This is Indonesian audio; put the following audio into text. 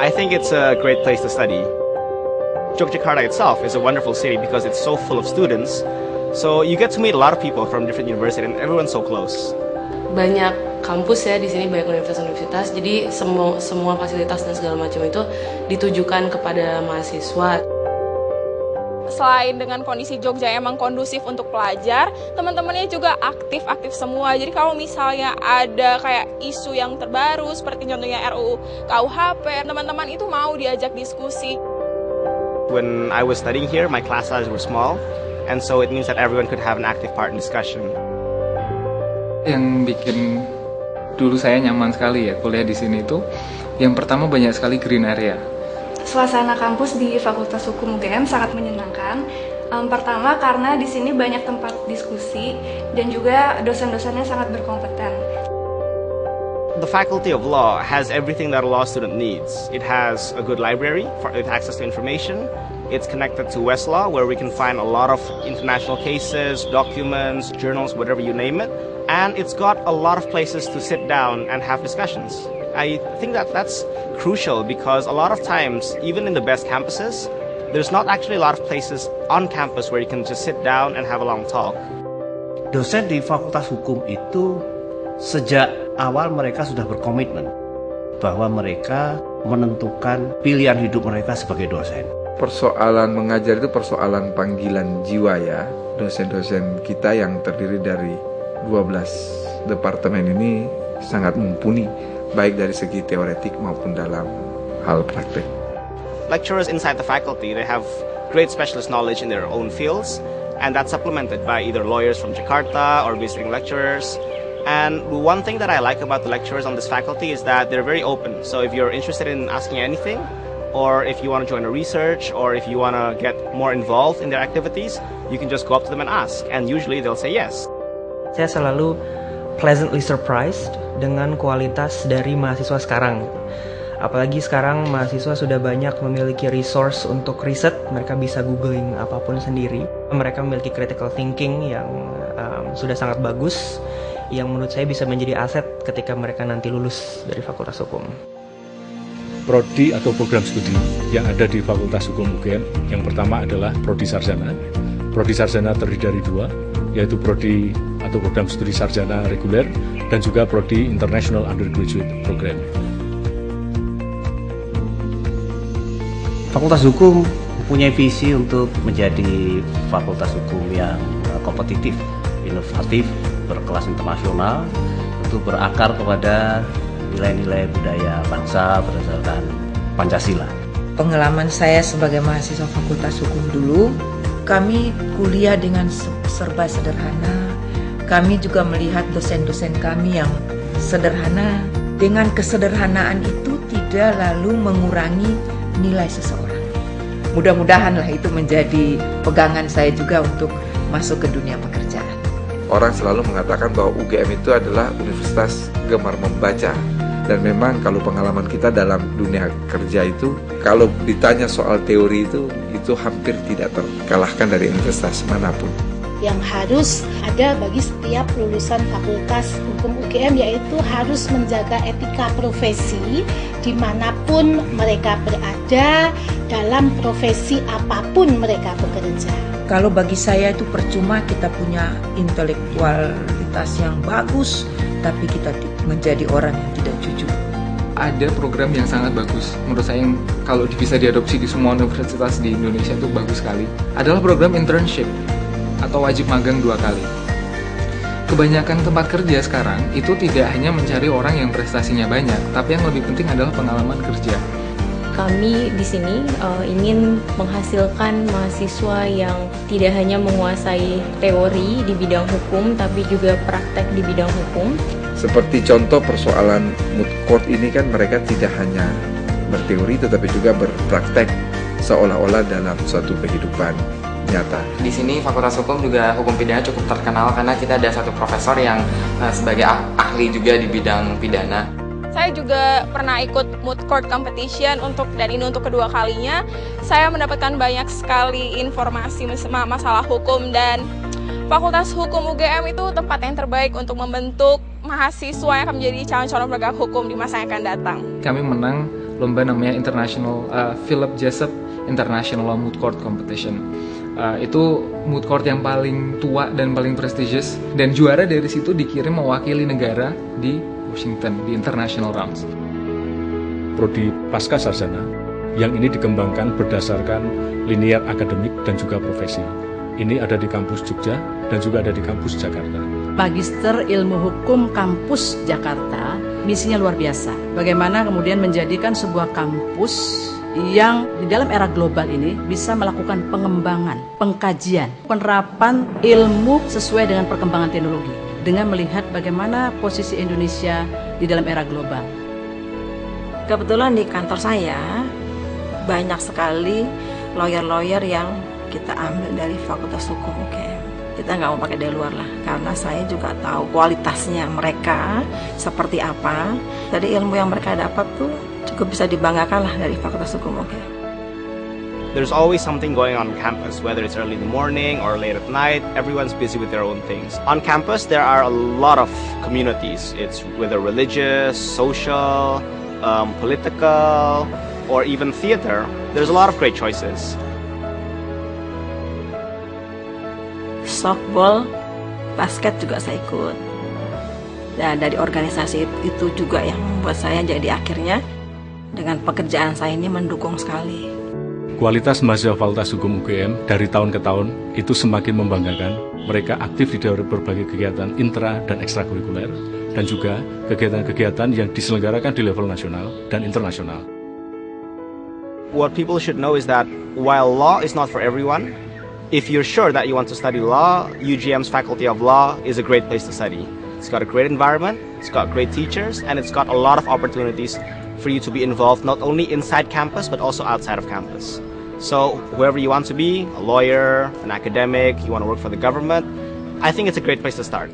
I think it's a great place to study. Yogyakarta itself is a wonderful city because it's so full of students. So you get to meet a lot of people from different universities and everyone's so close. Banyak kampus ya di sini, banyak universitas-universitas. Jadi semua fasilitas dan segala macam itu ditujukan kepada mahasiswa. Selain dengan kondisi Jogja emang kondusif untuk pelajar, teman-temannya juga aktif semua. Jadi kalau misalnya ada kayak isu yang terbaru seperti contohnya RUU KUHP, teman-teman itu mau diajak diskusi. When I was studying here, my class sizes were small, and so it means that everyone could have an active part in discussion. Yang bikin dulu saya nyaman sekali ya kuliah di sini itu, yang pertama banyak sekali green area. Suasana kampus di Fakultas Hukum UGM sangat menyenangkan. Pertama karena di sini banyak tempat diskusi dan juga dosen-dosennya sangat berkompeten. The Faculty of Law has everything that a law student needs. It has a good library with access to information. It's connected to Westlaw, where we can find a lot of international cases, documents, journals, whatever you name it. And it's got a lot of places to sit down and have discussions. I think that's crucial because a lot of times, even in the best campuses, there's not actually a lot of places on campus where you can just sit down and have a long talk. Dosen di Fakultas Hukum itu sejak awal mereka sudah berkomitmen bahwa mereka menentukan pilihan hidup mereka sebagai dosen. Persoalan mengajar itu persoalan panggilan jiwa ya. Dosen-dosen kita yang terdiri dari 12 departemen ini sangat mumpuni, baik dari segi teoretik maupun dalam hal praktek. Lecturers inside the faculty, they have great specialist knowledge in their own fields, and that's supplemented by either lawyers from Jakarta or visiting lecturers. And one thing that I like about the lecturers on this faculty is that they're very open. So if you're interested in asking anything, or if you want to join a research, or if you want to get more involved in their activities, you can just go up to them and ask, and usually they'll say yes. Saya selalu pleasantly surprised dengan kualitas dari mahasiswa sekarang. Apalagi sekarang mahasiswa sudah banyak memiliki resource untuk riset, mereka bisa googling apapun sendiri. Mereka memiliki critical thinking yang sudah sangat bagus, yang menurut saya bisa menjadi aset ketika mereka nanti lulus dari Fakultas Hukum. Prodi atau program studi yang ada di Fakultas Hukum UGM, yang pertama adalah Prodi Sarjana. Prodi Sarjana terdiri dari dua, yaitu Prodi atau program studi sarjana reguler dan juga Prodi International Undergraduate Program. Fakultas Hukum mempunyai visi untuk menjadi fakultas hukum yang kompetitif, inovatif, berkelas internasional, untuk berakar kepada nilai-nilai budaya bangsa berdasarkan Pancasila. Pengalaman saya sebagai mahasiswa Fakultas Hukum dulu, kami kuliah dengan serba sederhana. Kami juga melihat dosen-dosen kami yang sederhana. Dengan kesederhanaan itu tidak lalu mengurangi nilai seseorang. Mudah-mudahanlah itu menjadi pegangan saya juga untuk masuk ke dunia pekerjaan. Orang selalu mengatakan bahwa UGM itu adalah universitas gemar membaca. Dan memang kalau pengalaman kita dalam dunia kerja itu, kalau ditanya soal teori itu hampir tidak terkalahkan dari universitas manapun. Yang harus ada bagi setiap lulusan Fakultas Hukum UGM, yaitu harus menjaga etika profesi dimanapun mereka berada, dalam profesi apapun mereka bekerja. Kalau bagi saya itu percuma kita punya intelektualitas yang bagus, tapi kita menjadi orang yang tidak jujur. Ada program yang sangat bagus, menurut saya yang kalau bisa diadopsi di semua universitas di Indonesia itu bagus sekali, adalah program internship atau wajib magang 2 kali. Kebanyakan tempat kerja sekarang itu tidak hanya mencari orang yang prestasinya banyak, tapi yang lebih penting adalah pengalaman kerja. Kami di sini ingin menghasilkan mahasiswa yang tidak hanya menguasai teori di bidang hukum, tapi juga praktek di bidang hukum. Seperti contoh persoalan moot court ini kan mereka tidak hanya berteori tetapi juga berpraktek seolah-olah dalam suatu kehidupan nyata. Di sini Fakultas Hukum juga hukum pidana cukup terkenal karena kita ada satu profesor yang sebagai ahli juga di bidang pidana. Saya juga pernah ikut moot court competition dan ini untuk kedua kalinya. Saya mendapatkan banyak sekali informasi masalah hukum, dan Fakultas Hukum UGM itu tempat yang terbaik untuk membentuk mahasiswa yang akan menjadi calon-calon penegak hukum di masa yang akan datang. Kami menang lomba namanya Philip Jessup International Law Moot Court Competition. Itu moot court yang paling tua dan paling prestigious, dan juara dari situ dikirim mewakili negara di Washington di international rounds. Prodi Pasca Sarjana yang ini dikembangkan berdasarkan linear akademik dan juga profesi. Ini ada di kampus Jogja dan juga ada di kampus Jakarta. Magister Ilmu Hukum Kampus Jakarta, misinya luar biasa. Bagaimana kemudian menjadikan sebuah kampus yang di dalam era global ini bisa melakukan pengembangan, pengkajian, penerapan ilmu sesuai dengan perkembangan teknologi dengan melihat bagaimana posisi Indonesia di dalam era global. Kebetulan di kantor saya banyak sekali lawyer-lawyer yang kita ambil dari Fakultas Hukum UGM. Kita nggak mau pakai dari luar lah, karena saya juga tahu kualitasnya mereka seperti apa. Jadi ilmu yang mereka dapat tuh cukup bisa dibanggakan lah dari Fakultas Hukum UGM. There's always something going on campus, whether it's early in the morning or late at night. Everyone's busy with their own things. On campus, there are a lot of communities. It's whether religious, social, political, or even theater. There's a lot of great choices. Softball, basket juga saya ikut. Dan dari organisasi itu juga yang membuat saya jadi akhirnya dengan pekerjaan saya ini mendukung sekali. Kualitas mahasiswa Fakultas Hukum UGM dari tahun ke tahun itu semakin membanggakan. Mereka aktif di dalam berbagai kegiatan intra dan ekstrakurikuler dan juga kegiatan-kegiatan yang diselenggarakan di level nasional dan internasional. What people should know is that while law is not for everyone, if you're sure that you want to study law, UGM's Faculty of Law is a great place to study. It's got a great environment, it's got great teachers, and it's got a lot of opportunities for you to be involved not only inside campus but also outside of campus. So whoever you want to be, a lawyer, an academic, you want to work for the government, I think it's a great place to start.